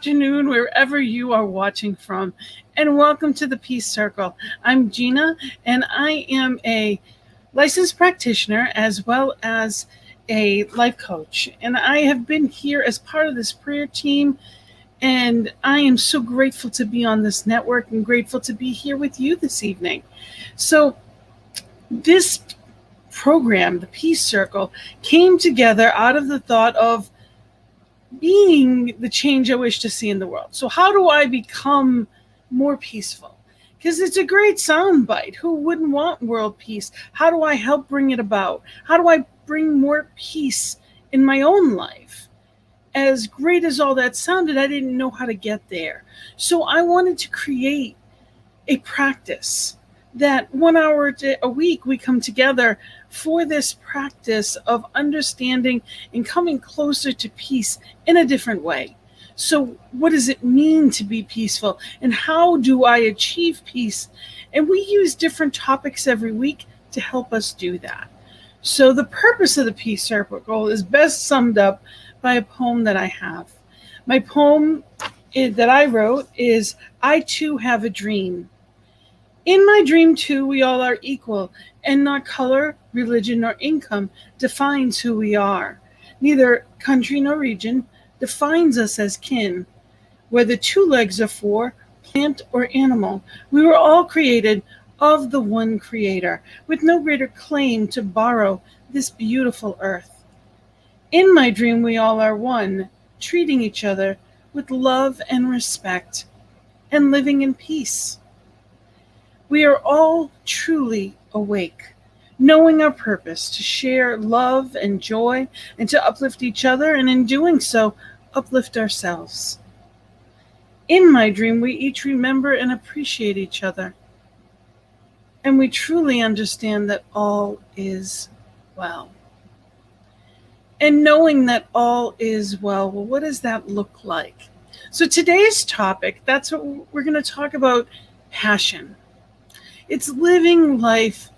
afternoon, wherever you are watching from, and welcome to the Peace Circle. I'm Gina, and I am a licensed practitioner as well as a life coach. And I have been here as part of this prayer team, and I am so grateful to be on this network and grateful to be here with you this evening. So, this program, the Peace Circle, came together out of the thought of being the change I wish to see in the world. So how do I become more peaceful? Because it's a great soundbite. Who wouldn't want world peace? How do I help bring it about? How do I bring more peace in my own life? As great as all that sounded, I didn't know how to get there. So I wanted to create a practice that 1 hour a week we come together for this practice of understanding and coming closer to peace in a different way. So what does it mean to be peaceful, and how do I achieve peace? And we use different topics every week to help us do that. So the purpose of the Peace Circle is best summed up by a poem that I have. My poem that I wrote is "I Too Have a Dream." In my dream, too, we all are equal, and not color, religion, nor income defines who we are. Neither country nor region defines us as kin. Whether 2 legs are 4, plant or animal, we were all created of the one Creator, with no greater claim to borrow this beautiful earth. In my dream, we all are one, treating each other with love and respect, and living in peace. We are all truly awake, knowing our purpose to share love and joy and to uplift each other, and in doing so, uplift ourselves. In my dream, we each remember and appreciate each other, and we truly understand that all is well. And knowing that all is well, what does that look like? So today's topic, that's what we're going to talk about: passion. It's living life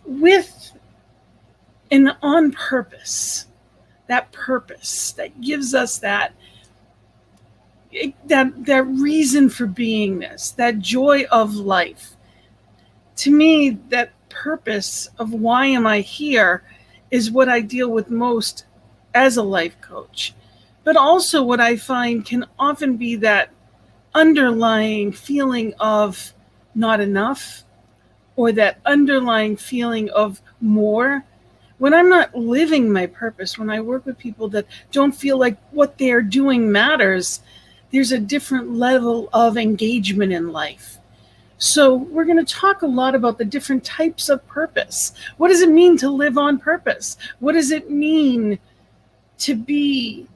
with and on purpose. That purpose that gives us that reason for beingness, that joy of life. To me, that purpose of why am I here is what I deal with most as a life coach. But also what I find can often be that underlying feeling of not enough, or that underlying feeling of more. When I'm not living my purpose, when I work with people that don't feel like what they're doing matters, there's a different level of engagement in life. So we're going to talk a lot about the different types of purpose. What does it mean to live on purpose? What does it mean to be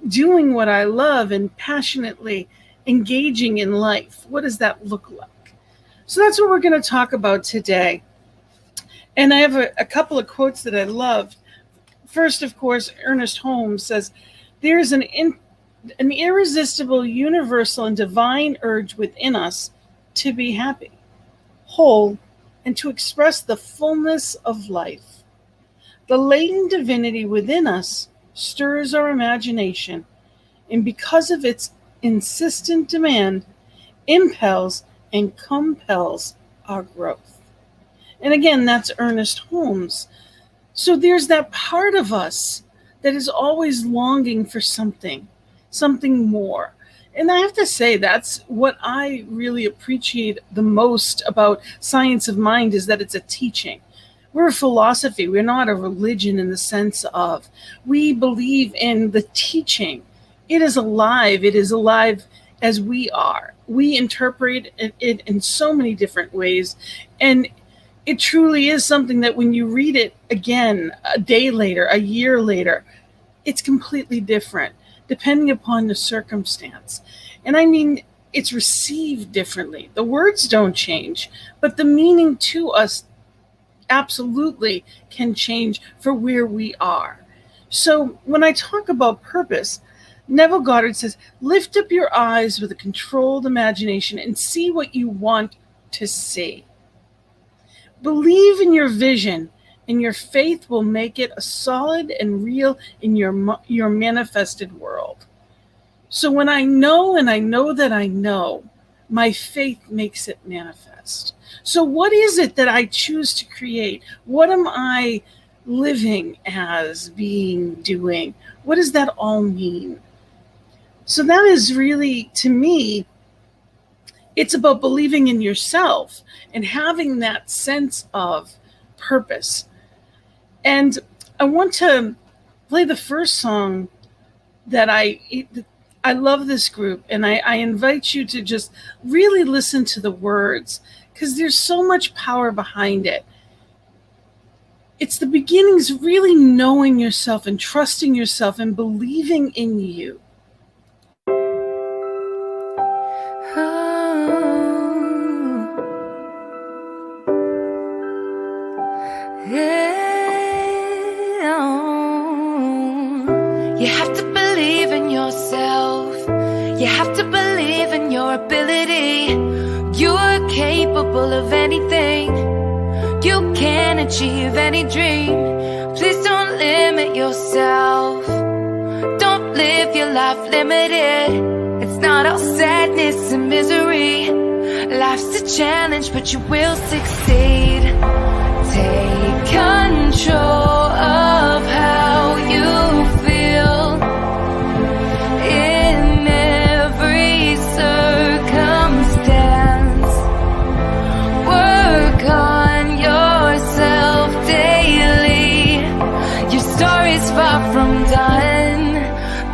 doing what I love and passionately engaging in life? What does that look like? So that's what we're going to talk about today. And I have a couple of quotes that I loved. First, of course, Ernest Holmes says, "There is an irresistible, universal, and divine urge within us to be happy, whole, and to express the fullness of life. The latent divinity within us stirs our imagination, and because of its insistent demand, impels and compels our growth." And again, that's Ernest Holmes. So there's that part of us that is always longing for something more. And I have to say, that's what I really appreciate the most about Science of Mind, is that it's a teaching. We're a philosophy. We're not a religion in the sense of, we believe in the teaching. It is alive. It is alive as we are. We interpret it in so many different ways. And it truly is something that when you read it again, a day later, a year later, it's completely different, depending upon the circumstance. And I mean, it's received differently. The words don't change, but the meaning to us absolutely can change for where we are. So when I talk about purpose, Neville Goddard says, "Lift up your eyes with a controlled imagination and see what you want to see. Believe in your vision, and your faith will make it a solid and real in your manifested world." So when I know and I know that I know, my faith makes it manifest. So what is it that I choose to create? What am I living as, being, doing? What does that all mean? So that is really, to me, it's about believing in yourself and having that sense of purpose. And I want to play the first song that I love this group, and I invite you to just really listen to the words because there's so much power behind it. It's the beginnings, really knowing yourself and trusting yourself and believing in you. You have to believe in yourself. You have to believe in your ability. You're capable of anything. You can achieve any dream. Please don't limit yourself. Don't live your life limited. It's not all sadness and misery. Life's a challenge, but you will succeed. Take control of how you feel in every circumstance. Work on yourself daily. Your story's far from done.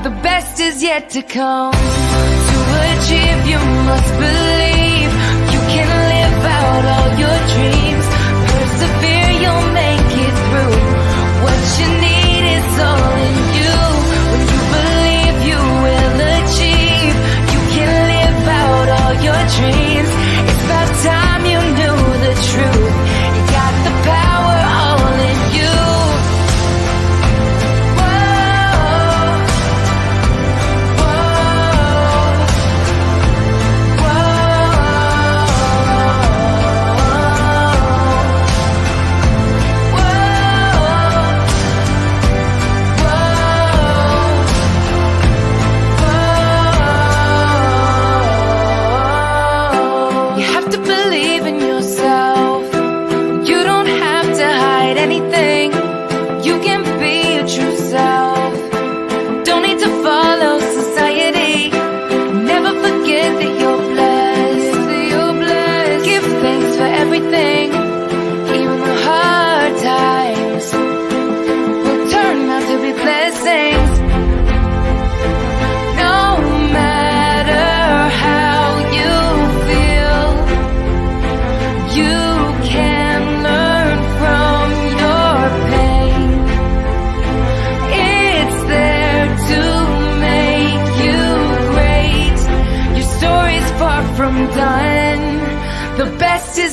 The best is yet to come. To achieve, you must believe. You can live out all your dreams. Persevere, you'll make it through. What you need is all in you. When you believe, you will achieve. You can live out all your dreams. It's about time you knew the truth. You got the power all in you.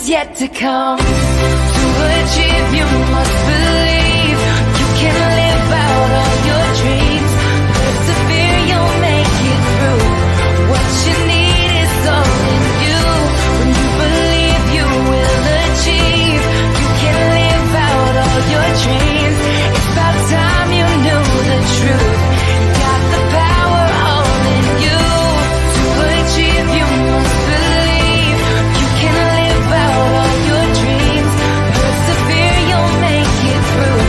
Yet to come. To achieve, you must believe. You can live out all your dreams. Persevere, you'll make it through. What you need is all in you. When you believe, you will achieve. You can live out all your dreams. It's about time you knew the truth. You got the power all in you. To achieve, you must believe. You can live out all your dreams. Persevere, you'll make it through.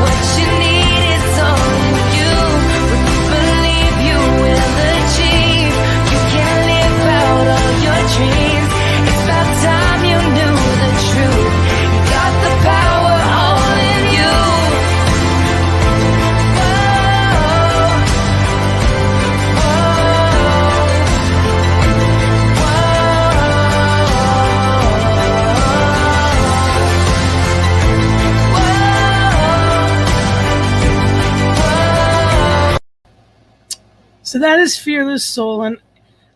What you need is all in you. When you believe, you will achieve. You can live out all your dreams. It's about time you knew the truth. You got the power all in you. So that is Fearless Soul, and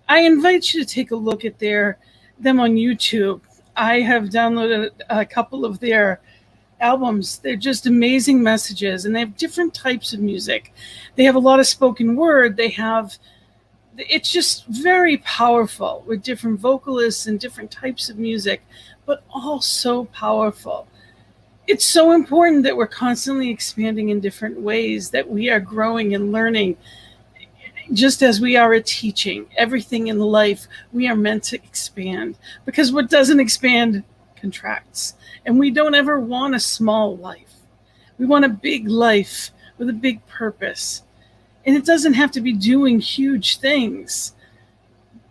I invite you to take a look at them on YouTube. I have downloaded a couple of their albums. They're just amazing messages, and they have different types of music. They have a lot of spoken word. It's just very powerful with different vocalists and different types of music, but all so powerful. It's so important that we're constantly expanding in different ways, that we are growing and learning. Just as we are a teaching, everything in life we are meant to expand, because what doesn't expand contracts. And we don't ever want a small life. We want a big life with a big purpose. And it doesn't have to be doing huge things,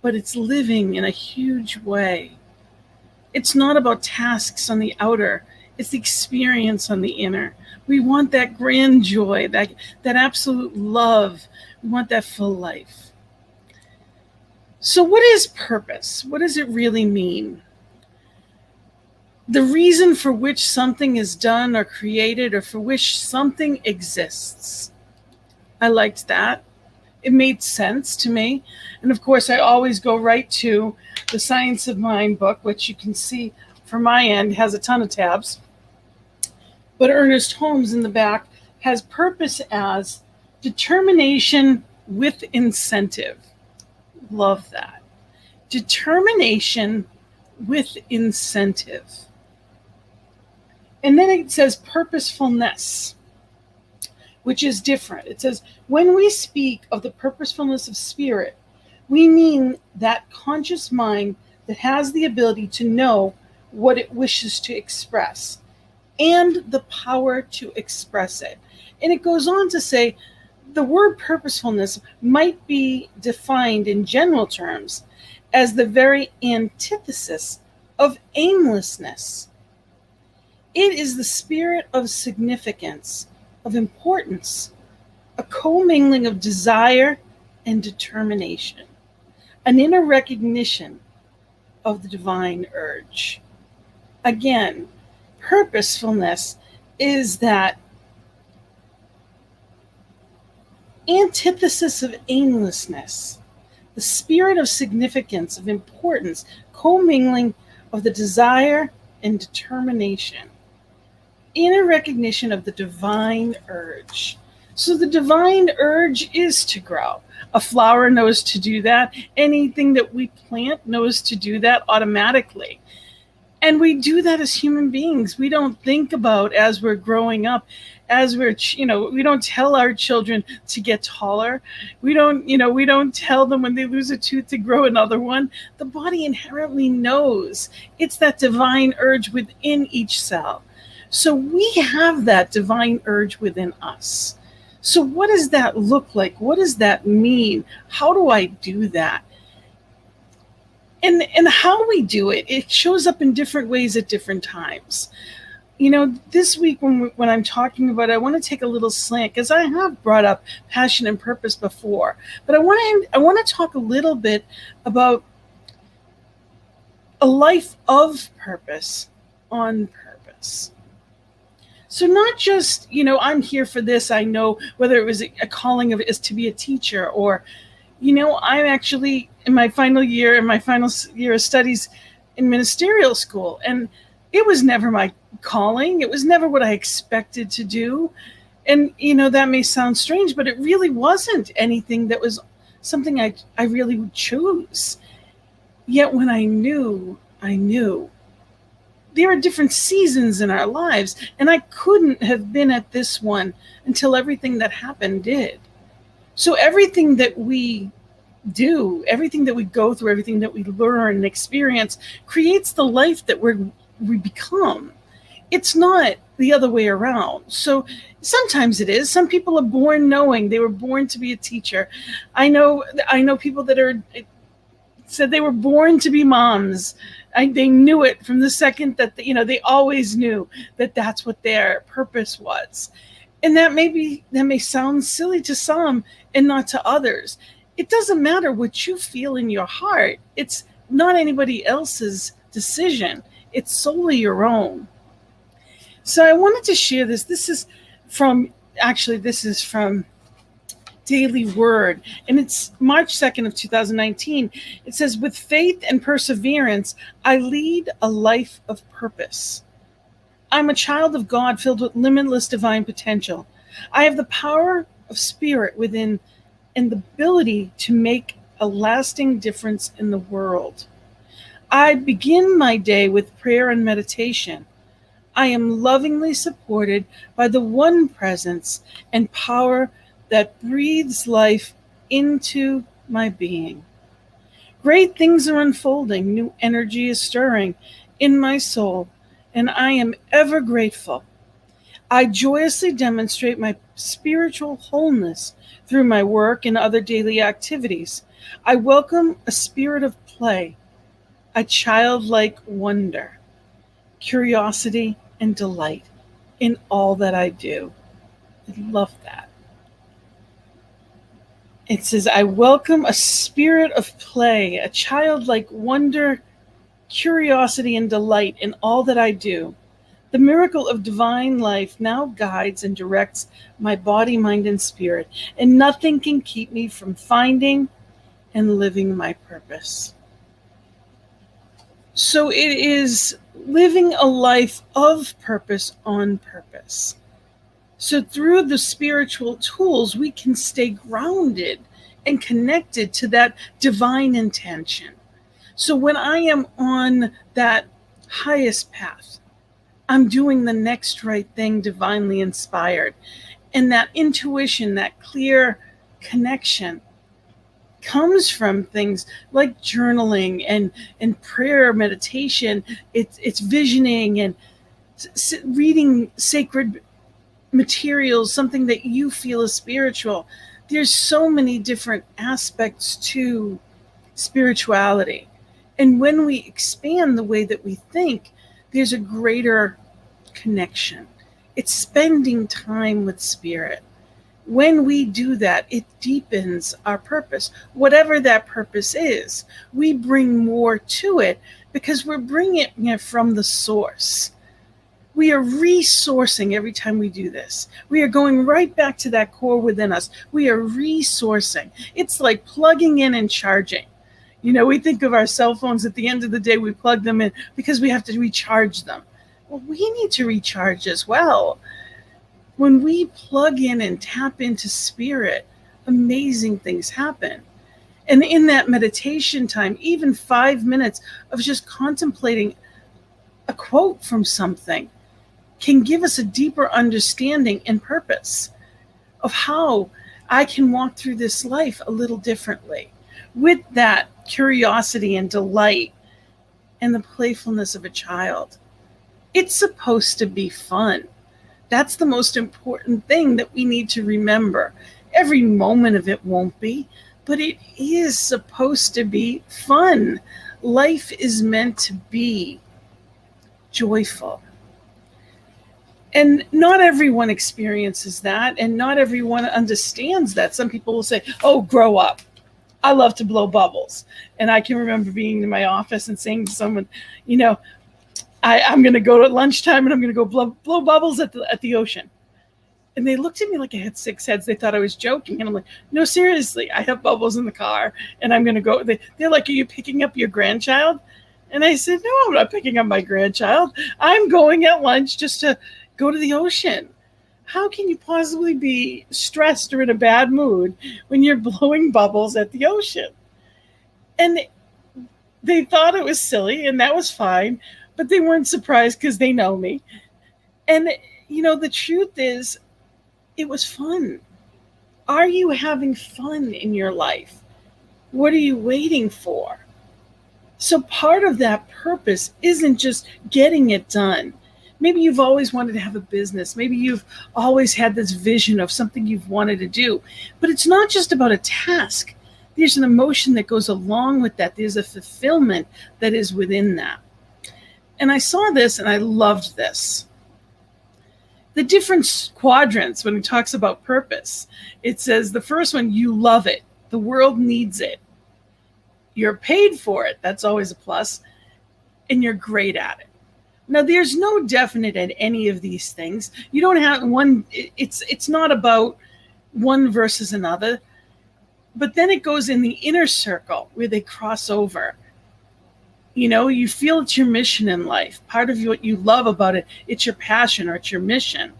but it's living in a huge way. It's not about tasks on the outer, it's the experience on the inner. We want that grand joy, that absolute love. We want that full life. So, what is purpose? What does it really mean? The reason for which something is done or created, or for which something exists. I liked that. It made sense to me. And of course, I always go right to the Science of Mind book, which you can see from my end has a ton of tabs. But Ernest Holmes in the back has purpose as determination with incentive. Love that. Determination with incentive. And then it says purposefulness, which is different. It says, when we speak of the purposefulness of spirit, we mean that conscious mind that has the ability to know what it wishes to express and the power to express it. And it goes on to say, the word purposefulness might be defined in general terms as the very antithesis of aimlessness. It is the spirit of significance, of importance, a commingling of desire and determination, an inner recognition of the divine urge. Again, purposefulness is that antithesis of aimlessness, the spirit of significance, of importance, commingling of the desire and determination, inner recognition of the divine urge. So the divine urge is to grow. A flower knows to do that. Anything that we plant knows to do that automatically. And we do that as human beings. We don't think about, as we're growing up, as we're, we don't tell our children to get taller. We don't tell them when they lose a tooth to grow another one. The body inherently knows. It's that divine urge within each cell. So we have that divine urge within us. So what does that look like? What does that mean? How do I do that? And how we do it, it shows up in different ways at different times. This week when I'm talking about it, I want to take a little slant, because I have brought up passion and purpose before. But I want to talk a little bit about a life of purpose on purpose. So not just, I'm here for this. I know whether it was a calling of is to be a teacher, or, I'm actually in my final year of studies in ministerial school. And it was never my calling. It was never what I expected to do. And, that may sound strange, but it really wasn't anything that was something I really chose. Yet when I knew. There are different seasons in our lives, and I couldn't have been at this one until everything that happened did. So everything that we do, everything that we go through, everything that we learn and experience creates the life that we become. It's not the other way around. So sometimes it is. Some people are born knowing they were born to be a teacher. I know people that said they were born to be moms. They knew it from the second that, they always knew that that's what their purpose was. And that may sound silly to some and not to others. It doesn't matter what you feel in your heart. It's not anybody else's decision. It's solely your own. So I wanted to share this. This is from Daily Word, and it's March 2nd of 2019. It says, with faith and perseverance, I lead a life of purpose. I'm a child of God filled with limitless divine potential. I have the power of spirit within and the ability to make a lasting difference in the world. I begin my day with prayer and meditation. I am lovingly supported by the one presence and power that breathes life into my being. Great things are unfolding, new energy is stirring in my soul, and I am ever grateful. I joyously demonstrate my spiritual wholeness through my work and other daily activities. I welcome a spirit of play, a childlike wonder, curiosity, and delight in all that I do. I love that. It says, I welcome a spirit of play, a childlike wonder, curiosity, and delight in all that I do. The miracle of divine life now guides and directs my body, mind, and spirit, and nothing can keep me from finding and living my purpose. So it is living a life of purpose on purpose. So through the spiritual tools, we can stay grounded and connected to that divine intention. So when I am on that highest path, I'm doing the next right thing, divinely inspired. And that intuition, that clear connection comes from things like journaling and prayer, meditation. It's visioning and reading sacred materials, something that you feel is spiritual. There's so many different aspects to spirituality. And when we expand the way that we think, there's a greater connection. It's spending time with spirit. When we do that, it deepens our purpose. Whatever that purpose is, we bring more to it because we're bringing it from the source. We are resourcing every time we do this. We are going right back to that core within us. We are resourcing. It's like plugging in and charging. You know, we think of our cell phones at the end of the day, we plug them in because we have to recharge them. Well, we need to recharge as well. When we plug in and tap into spirit, amazing things happen. And in that meditation time, even 5 minutes of just contemplating a quote from something can give us a deeper understanding and purpose of how I can walk through this life a little differently with that curiosity and delight and the playfulness of a child. It's supposed to be fun. That's the most important thing that we need to remember. Every moment of it won't be, but it is supposed to be fun. Life is meant to be joyful. And not everyone experiences that, and not everyone understands that. Some people will say, oh, grow up. I love to blow bubbles. And I can remember being in my office and saying to someone, you know, I'm going to go to lunchtime and I'm going to go blow bubbles at the ocean. And they looked at me like I had 6 heads. They thought I was joking. And I'm like, no, seriously, I have bubbles in the car and I'm going to go. They're like, are you picking up your grandchild? And I said, no, I'm not picking up my grandchild. I'm going at lunch just to go to the ocean. How can you possibly be stressed or in a bad mood when you're blowing bubbles at the ocean? And they thought it was silly, and that was fine, but they weren't surprised because they know me. And, you know, the truth is, it was fun. Are you having fun in your life? What are you waiting for? So part of that purpose isn't just getting it done. Maybe you've always wanted to have a business. Maybe you've always had this vision of something you've wanted to do. But it's not just about a task. There's an emotion that goes along with that. There's a fulfillment that is within that. And I saw this and I loved this. The different quadrants when it talks about purpose, it says the first one, you love it. The world needs it. You're paid for it. That's always a plus. And you're great at it. Now, there's no definite at any of these things. You don't have one. It's not about one versus another. But then it goes in the inner circle where they cross over. You know, you feel it's your mission in life. Part of what you love about it, it's your passion or it's your mission.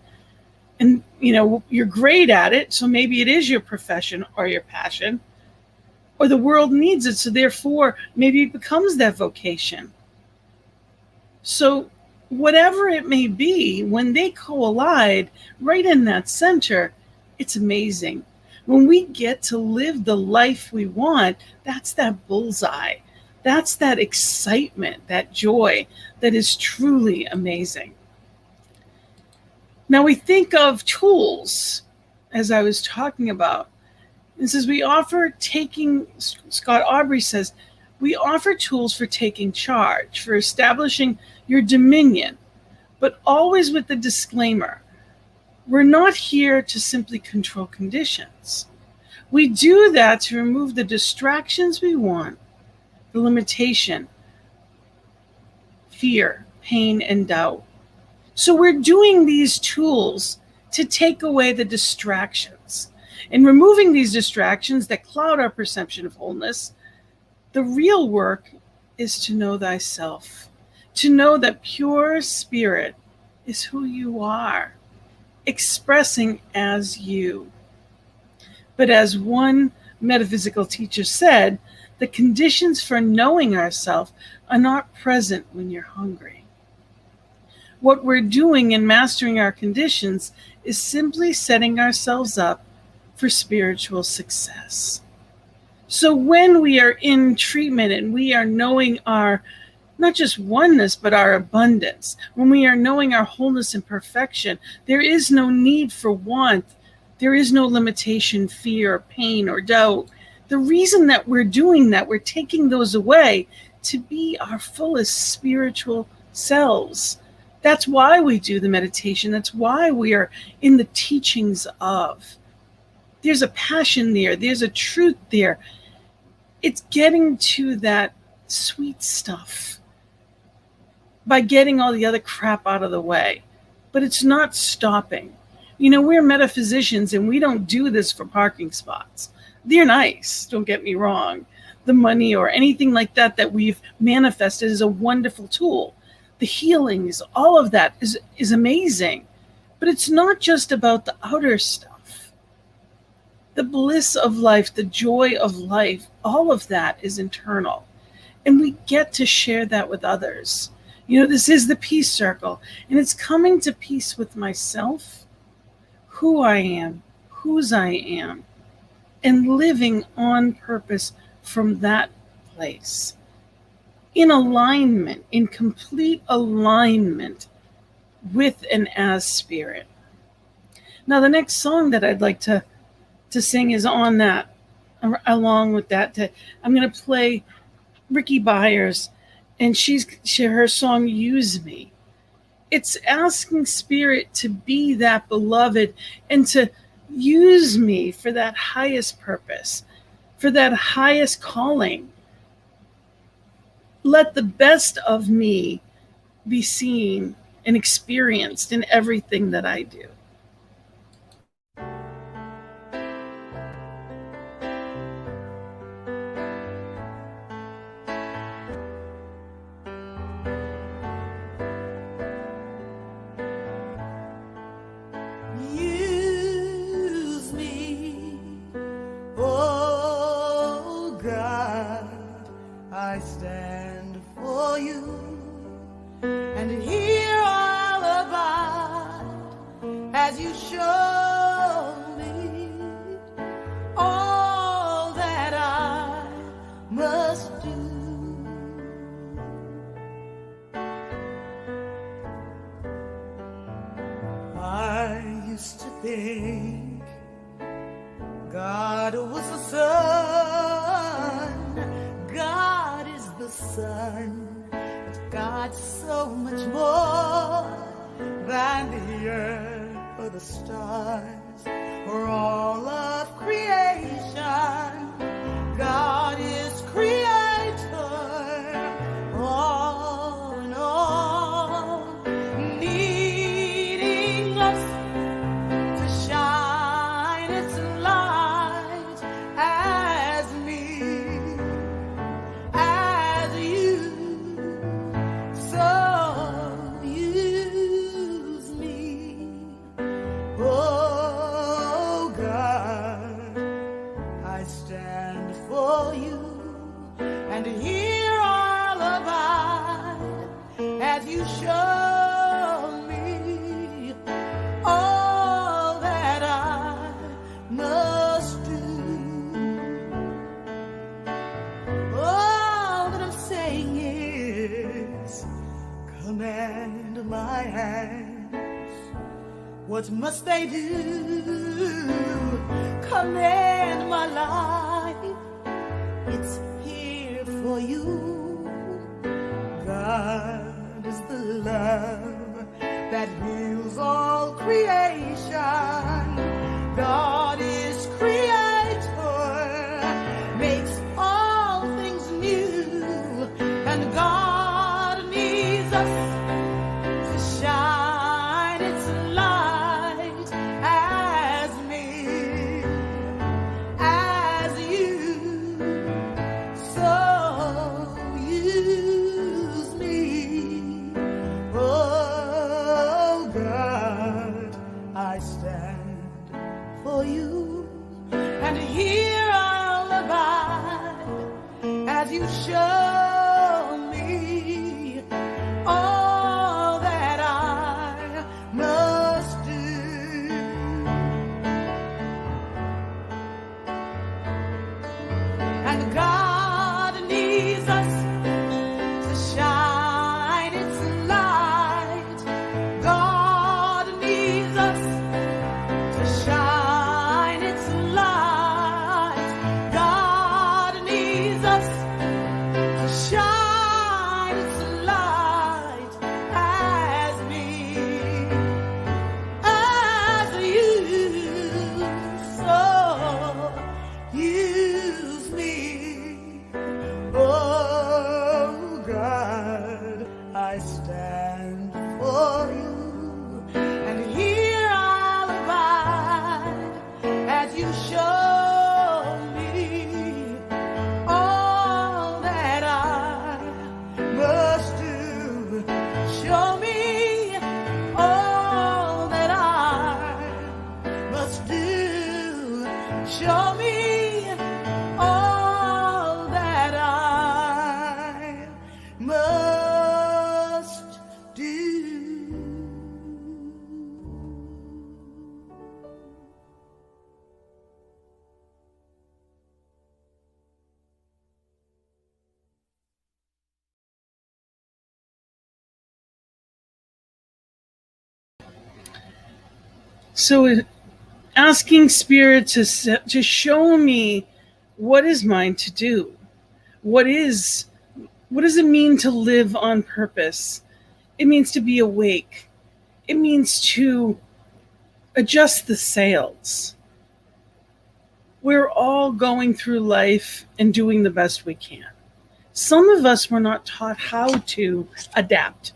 And, you know, you're great at it. So maybe it is your profession or your passion. Or the world needs it. So therefore, maybe it becomes that vocation. So whatever it may be, when they collide right in that center, it's amazing. When we get to live the life we want, that's that bullseye. That's that excitement, that joy that is truly amazing. Now we think of tools, as I was talking about. It says we offer taking, Scott Aubrey says, we offer tools for taking charge, for establishing your dominion, but always with the disclaimer, we're not here to simply control conditions. We do that to remove the distractions we want, the limitation, fear, pain, and doubt. So we're doing these tools to take away the distractions. And removing these distractions that cloud our perception of wholeness, the real work is to know thyself, to know that pure spirit is who you are, expressing as you. But as one metaphysical teacher said, the conditions for knowing ourselves are not present when you're hungry. What we're doing in mastering our conditions is simply setting ourselves up for spiritual success. So when we are in treatment and we are knowing our, not just oneness, but our abundance, when we are knowing our wholeness and perfection, there is no need for want. There is no limitation, fear, pain, or doubt. The reason that we're doing that, we're taking those away to be our fullest spiritual selves. That's why we do the meditation. That's why we are in the teachings of. There's a passion there. There's a truth there. It's getting to that sweet stuff by getting all the other crap out of the way. But it's not stopping. You know, we're metaphysicians and we don't do this for parking spots. They're nice, don't get me wrong. The money or anything like that that we've manifested is a wonderful tool. The healings, all of that is amazing. But it's not just about the outer stuff. The bliss of life, the joy of life, all of that is internal. And we get to share that with others. You know, this is the peace circle. And it's coming to peace with myself, who I am, whose I am, and living on purpose from that place. In alignment, in complete alignment with and as spirit. Now, the next song that I'd like to sing is on that, along with that. I'm going to play Ricky Byers, and her song, Use Me. It's asking spirit to be that beloved and to use me for that highest purpose, for that highest calling. Let the best of me be seen and experienced in everything that I do. Use me, oh God, I stand for you, and here I'll abide as you show me all that I must do. I used to think God was the sun, God is the sun, but God's so much more than the earth or the stars or all of creation. God is creator, all in all, needing us to shine its light as me, as you. So use me, oh God, I stand for you, and here I'll abide as you show me all that I must What must they do? Command my life. It's here for you. God is the love that heals all creation. God is creator, makes all things new, and God needs us to shine its light as me, as you. So use me, oh God, I stand for you, and here I'll abide as you show me all that I must do. And God needs us to shine its light. God needs us to shine its light. God needs us to shine its light as me, as you. So use me, oh God, I stand for you, and here I'll abide as you show me all that I must do. Show me all that I must do. Show me all that I must do. So asking spirit to show me what is mine to do. What does it mean to live on purpose? It means to be awake. It means to adjust the sails. We're all going through life and doing the best we can. Some of us were not taught how to adapt.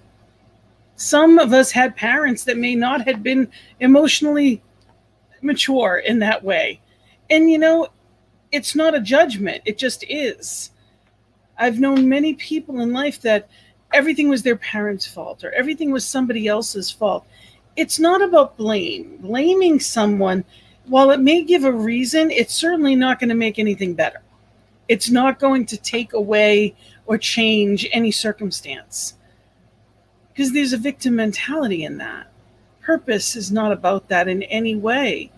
Some of us had parents that may not have been emotionally mature in that way. And it's not a judgment, it just is. I've known many people in life that everything was their parents' fault or everything was somebody else's fault. It's not about blame. Blaming someone, while it may give a reason, it's certainly not going to make anything better. It's not going to take away or change any circumstance, because there's a victim mentality in that. Purpose is not about that in any way.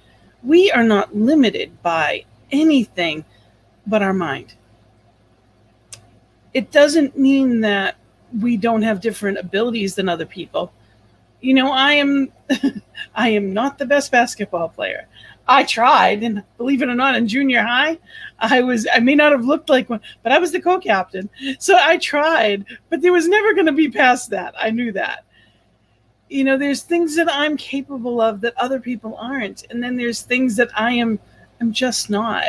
We are not limited by anything but our mind. It doesn't mean that we don't have different abilities than other people. I am I am not the best basketball player. I tried, and believe it or not, in junior high, I may not have looked like one, but I was the co-captain. So I tried, but there was never going to be past that. I knew that. There's things that I'm capable of that other people aren't. And then there's things that I'm just not.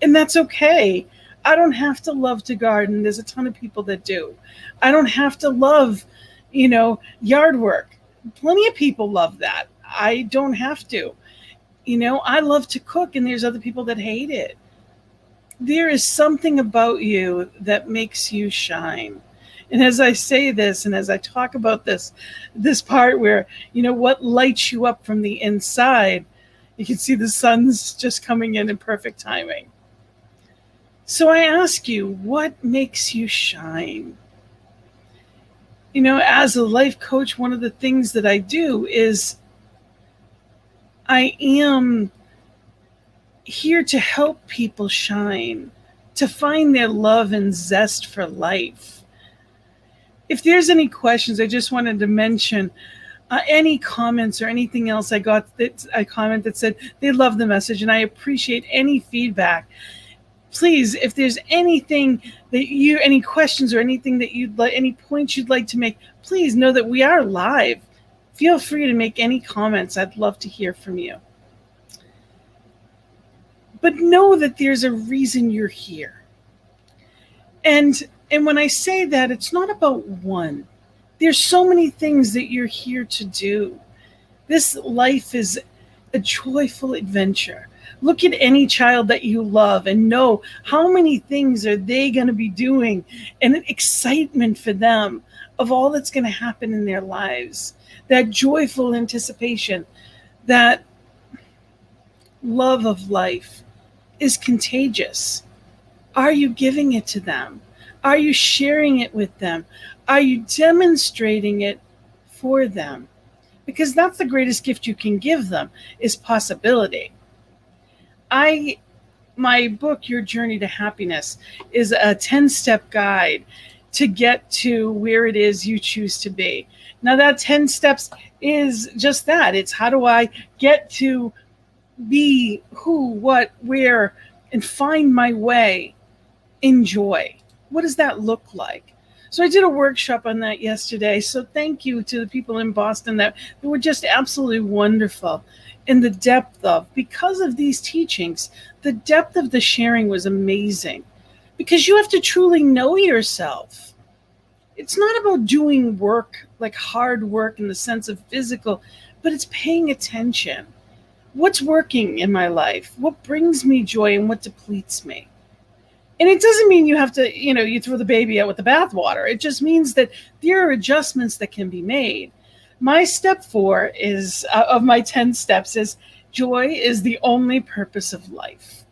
And that's okay. I don't have to love to garden. There's a ton of people that do. I don't have to love, yard work. Plenty of people love that. I don't have to. I love to cook, and there's other people that hate it. There is something about you that makes you shine. And as I say this, and as I talk about this part where, what lights you up from the inside, you can see the sun's just coming in perfect timing. So I ask you, what makes you shine? As a life coach, one of the things that I do is I am here to help people shine, to find their love and zest for life. If there's any questions, I just wanted to mention, any comments or anything else I got, that a comment that said they love the message, and I appreciate any feedback. Please, if there's anything that any questions or anything that you'd like, any points you'd like to make, please know that we are live. Feel free to make any comments. I'd love to hear from you. But know that there's a reason you're here. And when I say that, it's not about one. There's so many things that you're here to do. This life is a joyful adventure. Look at any child that you love and know how many things are they going to be doing, and an excitement for them of all that's going to happen in their lives. That joyful anticipation, that love of life is contagious. Are you giving it to them? Are you sharing it with them? Are you demonstrating it for them? Because that's the greatest gift you can give them, is possibility. My book, Your Journey to Happiness, is a 10-step guide to get to where it is you choose to be. Now, that 10 steps is just that. It's how do I get to be who, what, where, and find my way in joy. What does that look like? So I did a workshop on that yesterday. So thank you to the people in Boston that were just absolutely wonderful. And the depth of, because of these teachings, the depth of the sharing was amazing. Because you have to truly know yourself. It's not about doing work, like hard work in the sense of physical, but it's paying attention. What's working in my life? What brings me joy and what depletes me? And it doesn't mean you have to, you throw the baby out with the bathwater. It just means that there are adjustments that can be made. My step 4 is of my 10 steps is joy is the only purpose of life.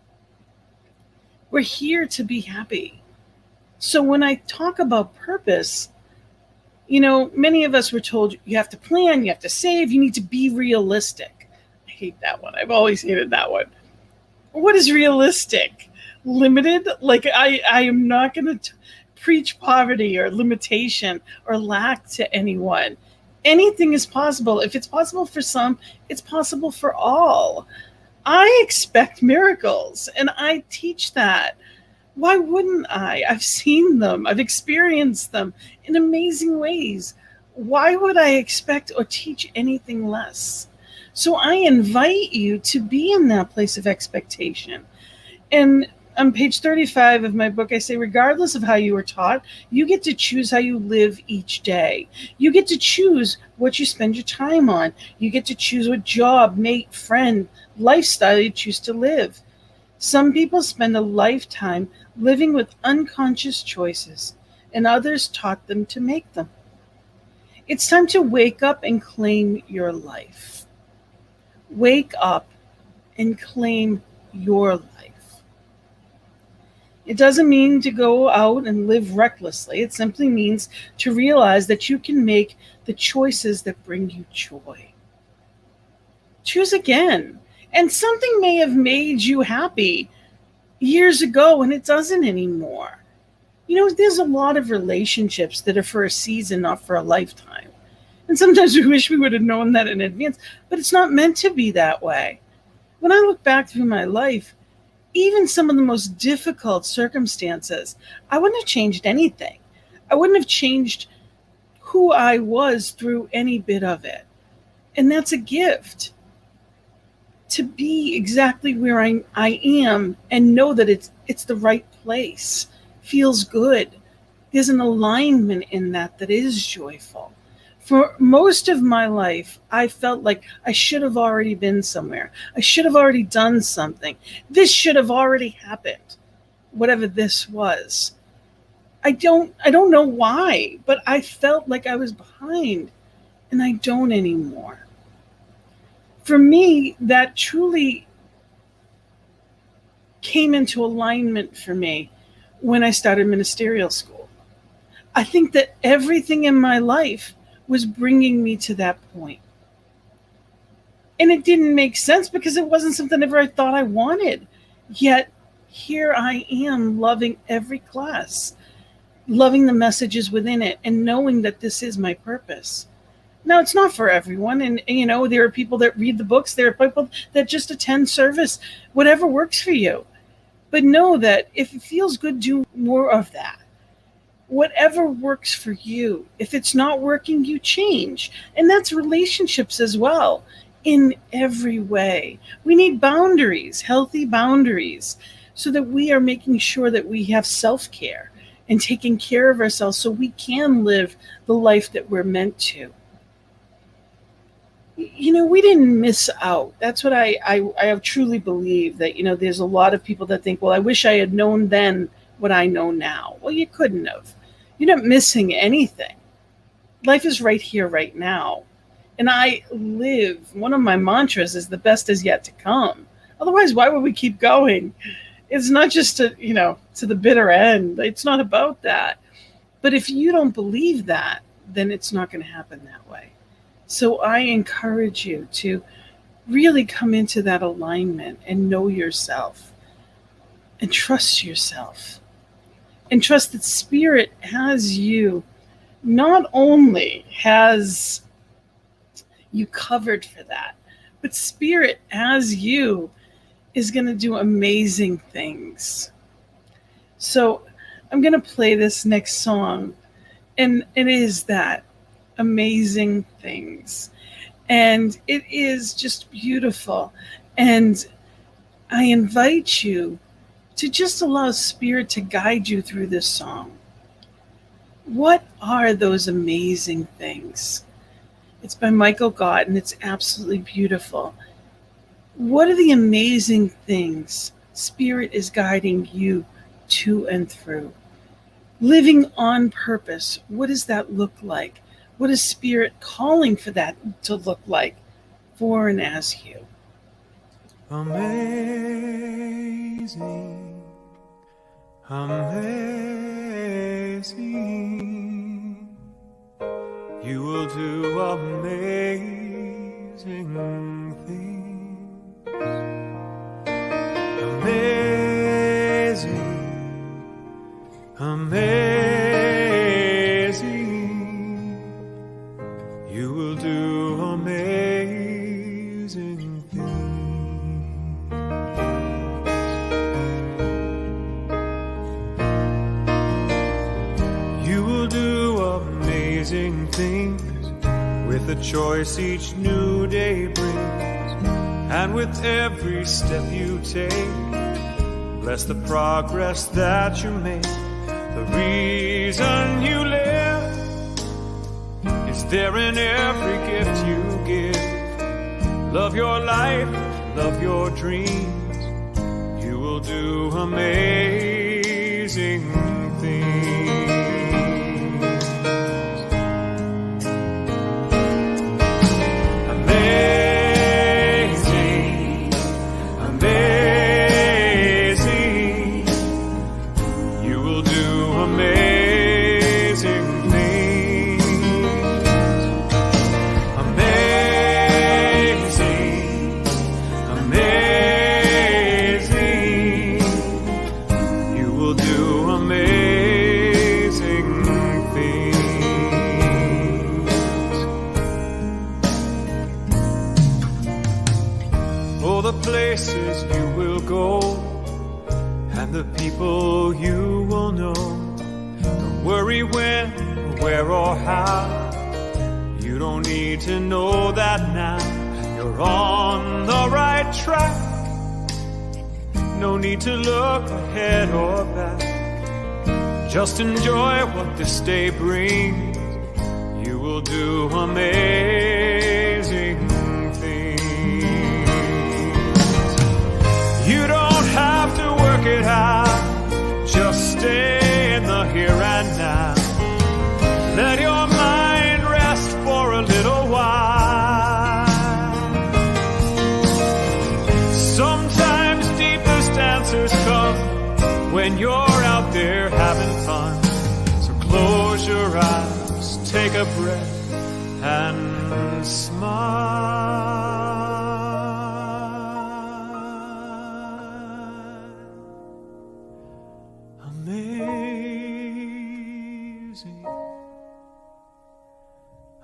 We're here to be happy. So when I talk about purpose, many of us were told you have to plan, you have to save, you need to be realistic. I hate that one. I've always hated that one. What is realistic? Limited? Like I am not going to preach poverty or limitation or lack to anyone. Anything is possible. If it's possible for some, it's possible for all. I expect miracles, and I teach that. Why wouldn't I? I've seen them. I've experienced them in amazing ways. Why would I expect or teach anything less? So I invite you to be in that place of expectation. And on page 35 of my book, I say, regardless of how you were taught, you get to choose how you live each day. You get to choose what you spend your time on. You get to choose what job, mate, friend, lifestyle you choose to live. Some people spend a lifetime living with unconscious choices, and others taught them to make them. It's time to wake up and claim your life. Wake up and claim your life. It doesn't mean to go out and live recklessly. It simply means to realize that you can make the choices that bring you joy. Choose again. And something may have made you happy years ago and it doesn't anymore. There's a lot of relationships that are for a season, not for a lifetime. And sometimes we wish we would have known that in advance, but it's not meant to be that way. When I look back through my life, even some of the most difficult circumstances, I wouldn't have changed anything. I wouldn't have changed who I was through any bit of it. And that's a gift. To be exactly where I am and know that it's the right place. Feels good. There's an alignment in that is joyful. For most of my life, I felt like I should have already been somewhere. I should have already done something. This should have already happened, whatever this was. I don't know why, but I felt like I was behind, and I don't anymore. For me, that truly came into alignment for me when I started ministerial school. I think that everything in my life was bringing me to that point. And it didn't make sense because it wasn't something ever I thought I wanted. Yet here I am loving every class, loving the messages within it, and knowing that this is my purpose. Now, it's not for everyone. And there are people that read the books, there are people that just attend service, whatever works for you. But know that if it feels good, do more of that. Whatever works for you. If it's not working, you change. And that's relationships as well, in every way. We need boundaries, healthy boundaries, so that we are making sure that we have self care and taking care of ourselves so we can live the life that we're meant to. We didn't miss out. That's what I have truly believe that, there's a lot of people that think, well, I wish I had known then what I know now. Well, you couldn't have. You're not missing anything. Life is right here, right now. And I live, one of my mantras is the best is yet to come. Otherwise, why would we keep going? It's not just to the bitter end. It's not about that. But if you don't believe that, then it's not going to happen that way. So I encourage you to really come into that alignment and know yourself and trust yourself and trust that Spirit has you, not only has you covered for that, but Spirit as you is going to do amazing things. So I'm going to play this next song, and it is that amazing things. And it is just beautiful. And I invite you to just allow Spirit to guide you through this song. What are those amazing things? It's by Michael Gott, and it's absolutely beautiful. What are the amazing things Spirit is guiding you to and through? Living on purpose, what does that look like? What is Spirit calling for that to look like for and as you? Amazing, amazing, you will do amazing things. Amazing, amazing, you will do amazing things. You will do amazing things with the choice each new day brings, and with every step you take. Bless the progress that you make. The reason you live is there in every gift you give. Love your life, love your dreams. You will do amazing things. Amazing, amazing, you will do amazing things. Amazing, amazing, you will do amazing things. Oh, the places you will go and the people you will know. Don't worry when, where, or how. You don't need to know that now. You're on the right track. No need to look ahead or back. Just enjoy what this day brings. You will do amazing things. You don't have to work it out. Just stay in the here and now. Let your mind rest for a little while. Sometimes deepest answers come when you're out there having fun. So close your eyes, take a breath, and smile. Amazing,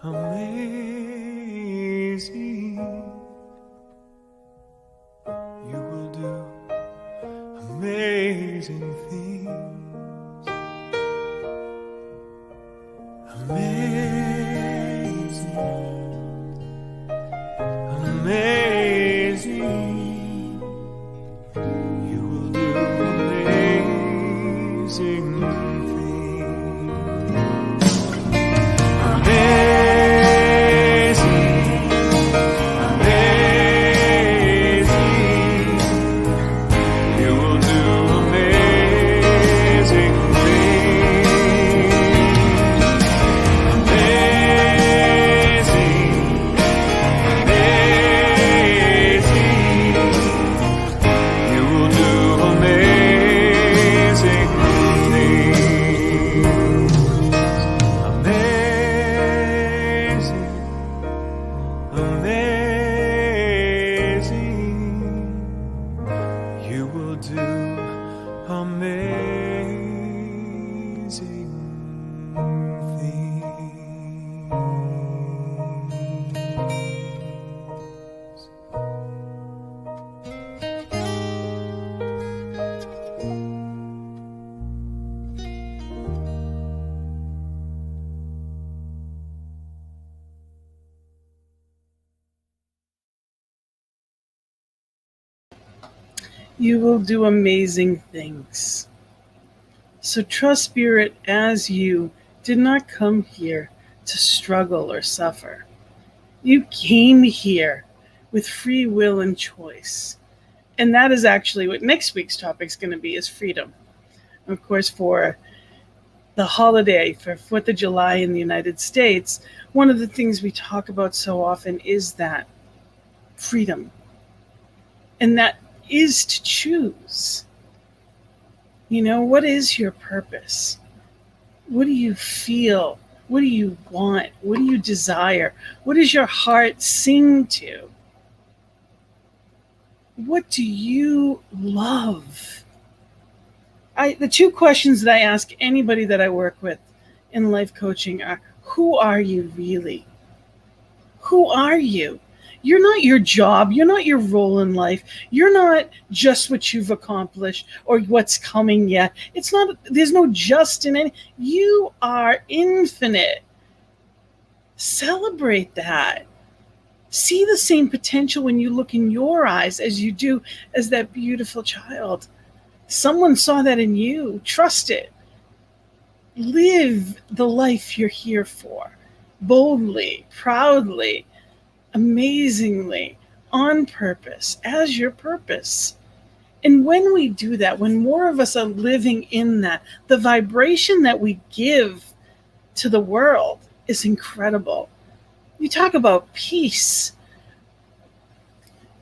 amazing. amazing. You will do amazing things. Amazing, amazing. You will do amazing things. Amazing, amazing. You will do amazing things. Amazing, amazing. You will do amazing things. You will do amazing things. So trust Spirit as you did not come here to struggle or suffer. You came here with free will and choice. And that is actually what next week's topic is going to be, is freedom. Of course, for the holiday for 4th of July in the United States, one of the things we talk about so often is that freedom. And that is to choose. You know, what is your purpose? What do you feel? What do you want? What do you desire? What does your heart sing to? What do you love? The two questions that I ask anybody that I work with in life coaching are, who are you really? Who are you? You're not your job. You're not your role in life. You're not just what you've accomplished or what's coming yet. It's not, there's no just in any. You are infinite. Celebrate that. See the same potential when you look in your eyes as you do as that beautiful child. Someone saw that in you. Trust it. Live the life you're here for. Boldly, proudly, amazingly, on purpose, as your purpose. And when we do that, when more of us are living in that, the vibration that we give to the world is incredible. You talk about peace.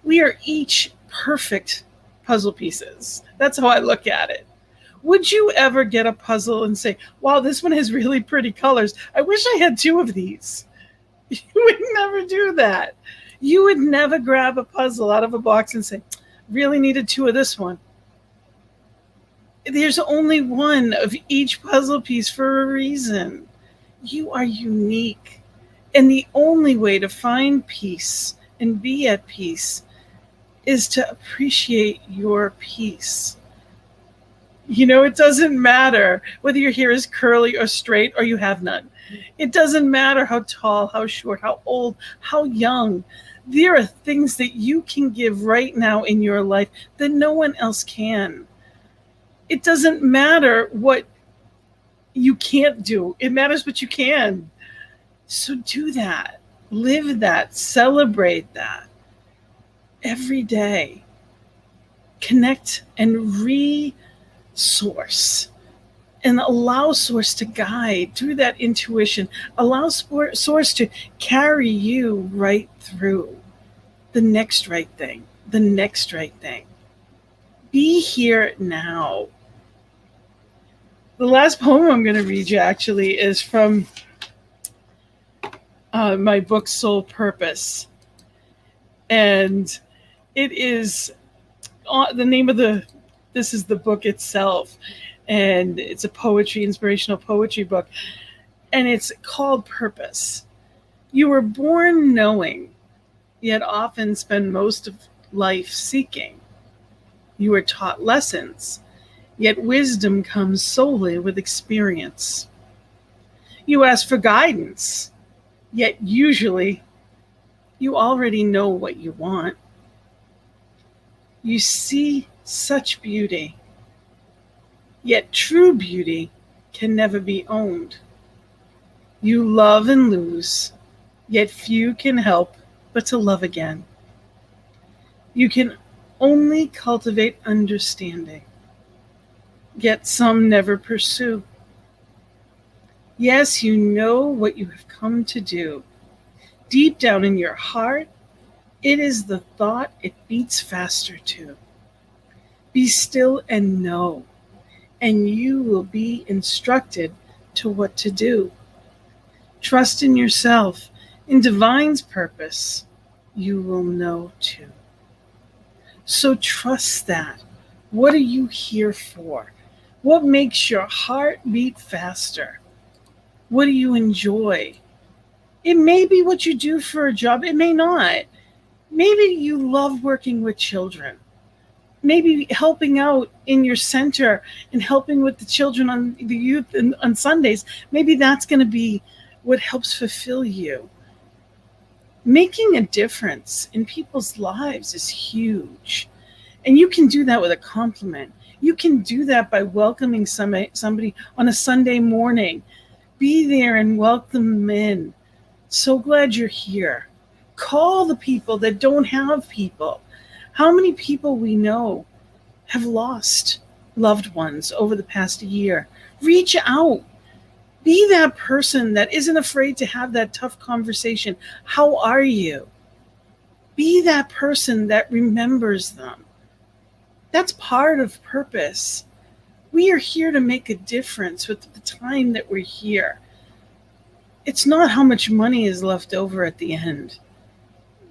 We are each perfect puzzle pieces. That's how I look at it. Would you ever get a puzzle and say, wow, this one has really pretty colors. I wish I had 2 of these. You would never do that. You would never grab a puzzle out of a box and say, really needed 2 of this one. There's only one of each puzzle piece for a reason. You are unique. And the only way to find peace and be at peace is to appreciate your peace. You know, it doesn't matter whether your hair is curly or straight or you have none. It doesn't matter how tall, how short, how old, how young. There are things that you can give right now in your life that no one else can. It doesn't matter what you can't do. It matters what you can. So do that. Live that. Celebrate that. Every day. Connect and resource. And allow Source to guide through that intuition. Allow Source to carry you right through the next right thing. The next right thing. Be here now. The last poem I'm going to read you actually is from my book, Soul Purpose. And it is the name of this is the book itself. And it's a inspirational poetry book. And it's called Purpose. You were born knowing, yet often spend most of life seeking. You were taught lessons, yet wisdom comes solely with experience. You ask for guidance, yet usually you already know what you want. You see such beauty, yet true beauty can never be owned. You love and lose, yet few can help but to love again. You can only cultivate understanding, yet some never pursue. Yes, you know what you have come to do. Deep down in your heart, it is the thought it beats faster to. Be still and know, and you will be instructed to what to do. Trust in yourself, in divine's purpose, you will know too. So trust that. What are you here for? What makes your heart beat faster? What do you enjoy? It may be what you do for a job. It may not. Maybe you love working with children. Maybe helping out in your center and helping with the children on the youth and on Sundays. Maybe that's going to be what helps fulfill you. Making a difference in people's lives is huge. And you can do that with a compliment. You can do that by welcoming somebody on a Sunday morning. Be there and welcome them in. So glad you're here. Call the people that don't have people. How many people we know have lost loved ones over the past year? Reach out. Be that person that isn't afraid to have that tough conversation. How are you? Be that person that remembers them. That's part of purpose. We are here to make a difference with the time that we're here. It's not how much money is left over at the end.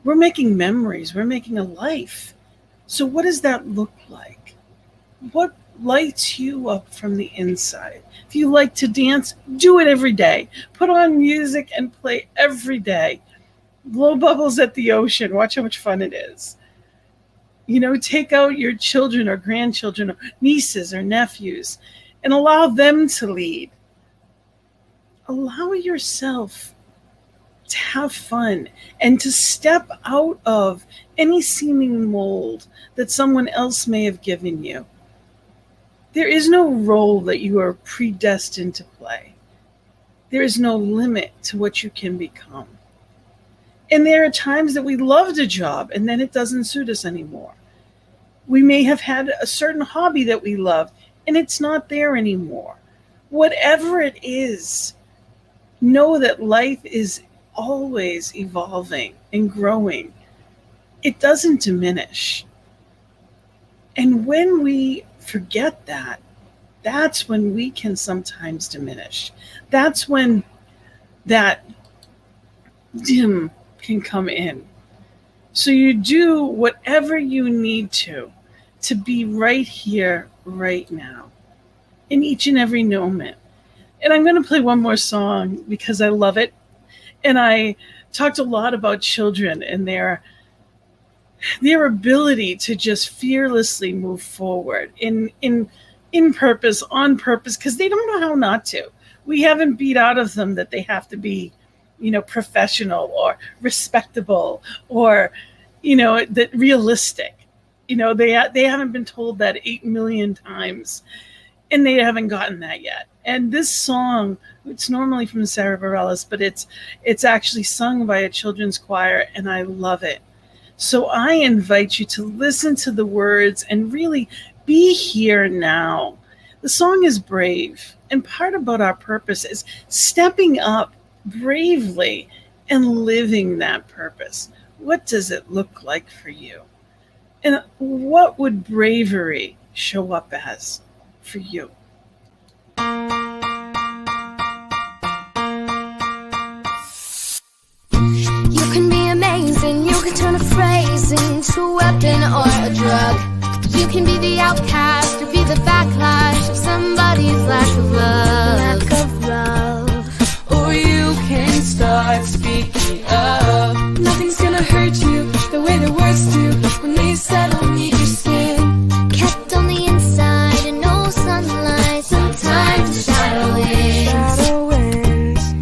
We're making memories. We're making a life. So what does that look like? What lights you up from the inside? If you like to dance, do it every day. Put on music and play every day. Blow bubbles at the ocean. Watch how much fun it is. You know, take out your children or grandchildren or nieces or nephews and allow them to lead. Allow yourself to have fun and to step out of any seeming mold that someone else may have given you. There is no role that you are predestined to play. There is no limit to what you can become. And there are times that we loved a job and then it doesn't suit us anymore. We may have had a certain hobby that we loved and it's not there anymore. Whatever it is, know that life is always evolving and growing. It doesn't diminish. And when we forget that, that's when we can sometimes diminish. That's when that dim can come in. So you do whatever you need to be right here, right now, in each and every moment. And I'm going to play one more song because I love it. And I talked a lot about children and their ability to just fearlessly move forward in purpose, on purpose, because they don't know how not to. We haven't beat out of them that they have to be, professional or respectable or, that realistic. They haven't been told that 8 million times, and they haven't gotten that yet. And this song, it's normally from Sarah Bareilles, but it's actually sung by a children's choir, and I love it. So I invite you to listen to the words and really be here now. The song is brave, and part about our purpose is stepping up bravely and living that purpose. What does it look like for you? And what would bravery show up as for you? You can be amazing, you can turn a phrase into a weapon or a drug. You can be the outcast or be the backlash of somebody's lack of love. Or you can start speaking up. Nothing's gonna hurt you the way the words do when they settle neath your skin. Kept on the inside and no sunlight, sometimes shadow winds.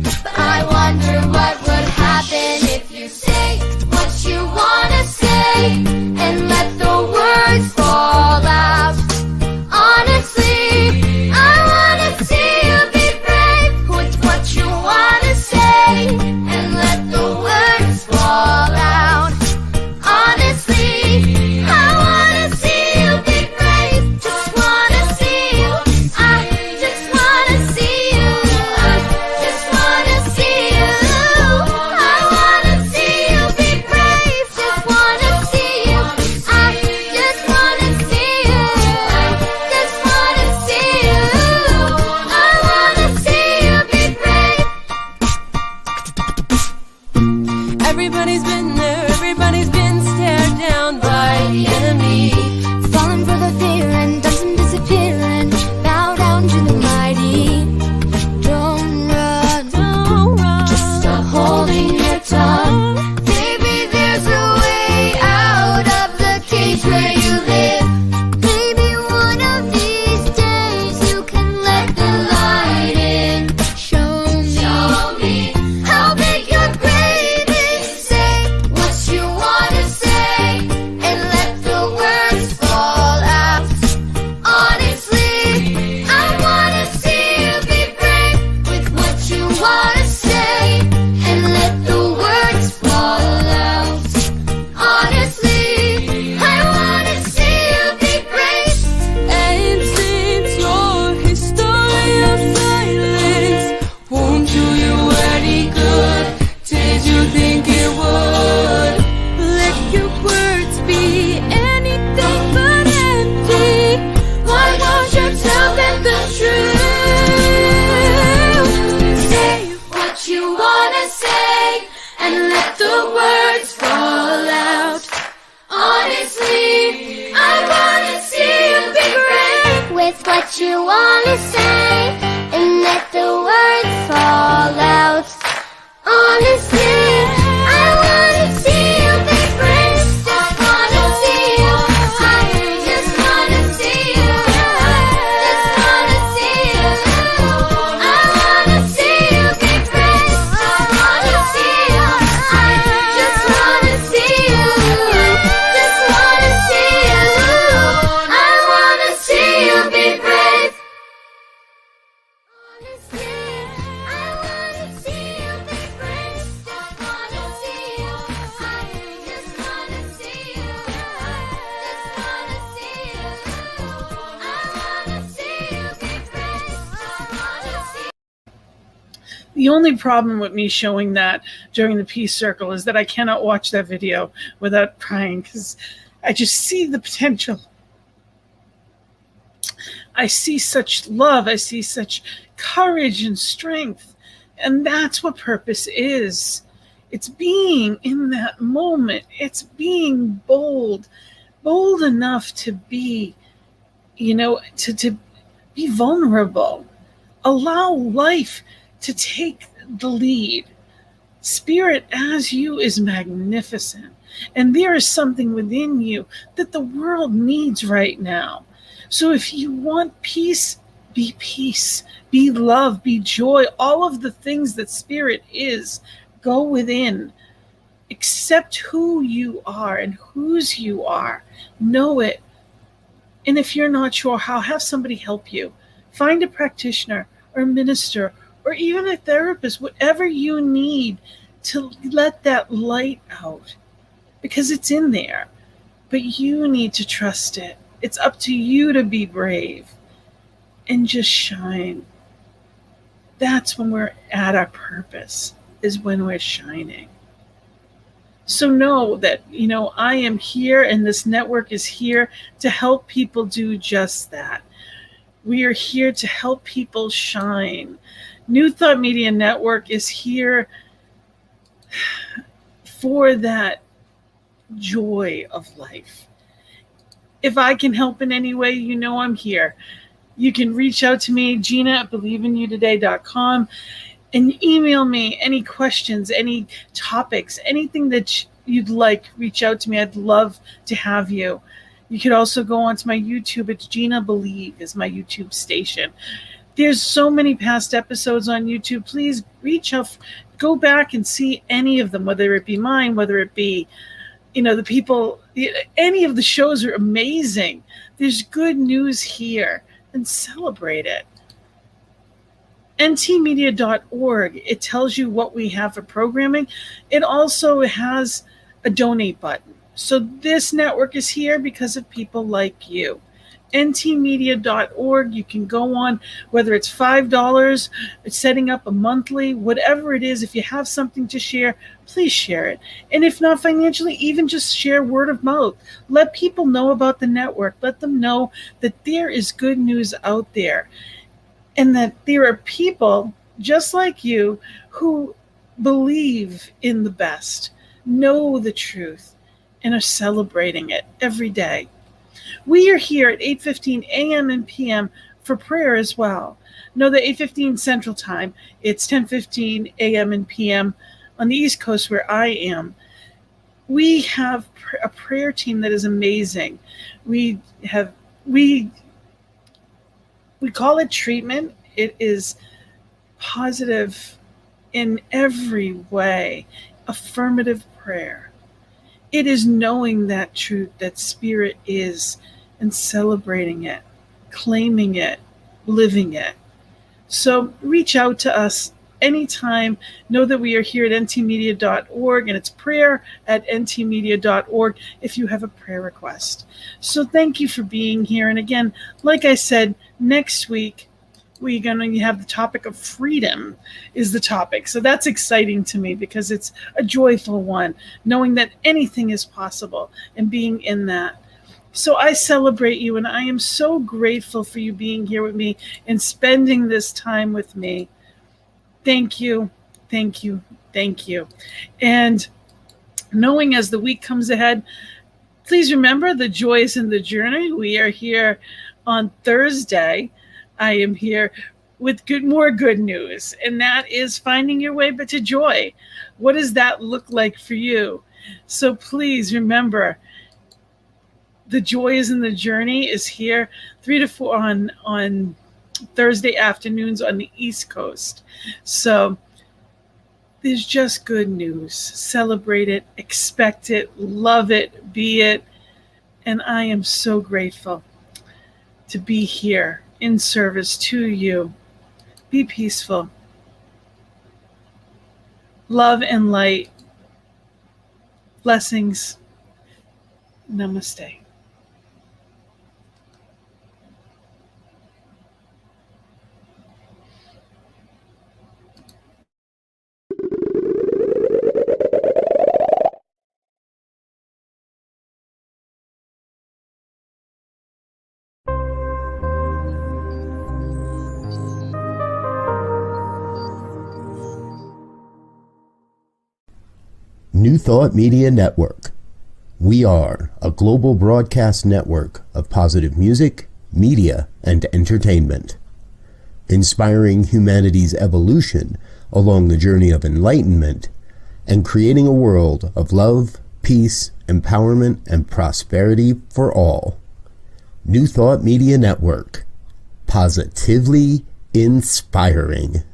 Everybody's been there, everybody's been stared down by the enemy. Falling for the fear and dancing, disappearing. Bow down to the mighty. Don't run, Don't run. just stop holding your tongue. Baby, there's a way out of the cage where you live. Maybe one of these days you can let the light in. Show me how big your grave is. Say what you wanna say and let the words fall out. Honestly, I wanna see you be brave with what you wanna say and let the words fall out. Honestly, I wanna see you be brave. And since your history of silence won't do you any good, did you think it would? Let your words be anything but empty. Why don't you tell them the truth? Say what you wanna say and let the words fall out. Honestly, I wanna see you be brave with what you wanna say and let the words fall out. Honestly, I wanna see you be brave. Just wanna see you. I just wanna see you. Just wanna see you. I wanna see you be brave. Just wanna see you. I just wanna see you. Just wanna see you. I wanna see you be brave. Honestly, I wanna see you be brave. Just wanna see you. I just wanna see you. Just wanna see you. I wanna see you be brave. Just wanna see. The only problem with me showing that during the Peace Circle is that I cannot watch that video without crying because I just see the potential. I see such love. I see such courage and strength. And that's what purpose is. It's being in that moment. It's being bold enough to be, to be vulnerable. Allow life to take the lead. Spirit as you is magnificent. And there is something within you that the world needs right now. So if you want peace, be love, be joy, all of the things that Spirit is, go within. Accept who you are and whose you are. Know it. And if you're not sure how, have somebody help you. Find a practitioner or a minister or even a therapist, whatever you need to let that light out, because it's in there. But you need to trust it. It's up to you to be brave and just shine. That's when we're at our purpose, is when we're shining. So know that, I am here and this network is here to help people do just that. We are here to help people shine. New Thought Media Network is here for that joy of life. If I can help in any way, I'm here. You can reach out to me, Gina@believeInYouToday.com, and email me any questions, any topics, anything that you'd like. Reach out to me. I'd love to have you. You could also go onto my YouTube. It's Gina Believe is my YouTube station. There's so many past episodes on YouTube. Please reach out, go back and see any of them, whether it be mine, whether it be, the people, any of the shows are amazing. There's good news here, and celebrate it. ntmedia.org, it tells you what we have for programming. It also has a donate button. So this network is here because of people like you. ntmedia.org, you can go on, whether it's $5, it's setting up a monthly, whatever it is. If you have something to share, please share it. And if not financially, even just share word of mouth. Let people know about the network. Let them know that there is good news out there, and that there are people just like you who believe in the best. know the truth, and are celebrating it every day. We are here at 8:15 a.m. and p.m. for prayer as well. Know that 8:15 Central Time, it's 10:15 a.m. and p.m. on the East Coast where I am. We have a prayer team that is amazing. We call it treatment. It is positive in every way, affirmative prayer. It is knowing that truth, that spirit is, and celebrating it, claiming it, living it. So reach out to us anytime. Know that we are here at ntmedia.org, and it's prayer at ntmedia.org if you have a prayer request. So thank you for being here. And again, like I said, next week, we're going to have the topic of freedom is the topic. So that's exciting to me because it's a joyful one, knowing that anything is possible and being in that. So I celebrate you, and I am so grateful for you being here with me and spending this time with me. Thank you, thank you, thank you. And knowing as the week comes ahead, please remember the joy is in the journey. We are here on Thursday. I am here with more good news, and that is finding your way but to joy. What does that look like for you? So please remember, the joy is in the journey is here 3 to 4 on Thursday afternoons on the East Coast. So there's just good news. Celebrate it, expect it, love it, be it. And I am so grateful to be here in service to you. Be peaceful. Love and light. Blessings. Namaste. New Thought Media Network. We are a global broadcast network of positive music, media, and entertainment, inspiring humanity's evolution along the journey of enlightenment and creating a world of love, peace, empowerment, and prosperity for all. New Thought Media Network. Positively inspiring.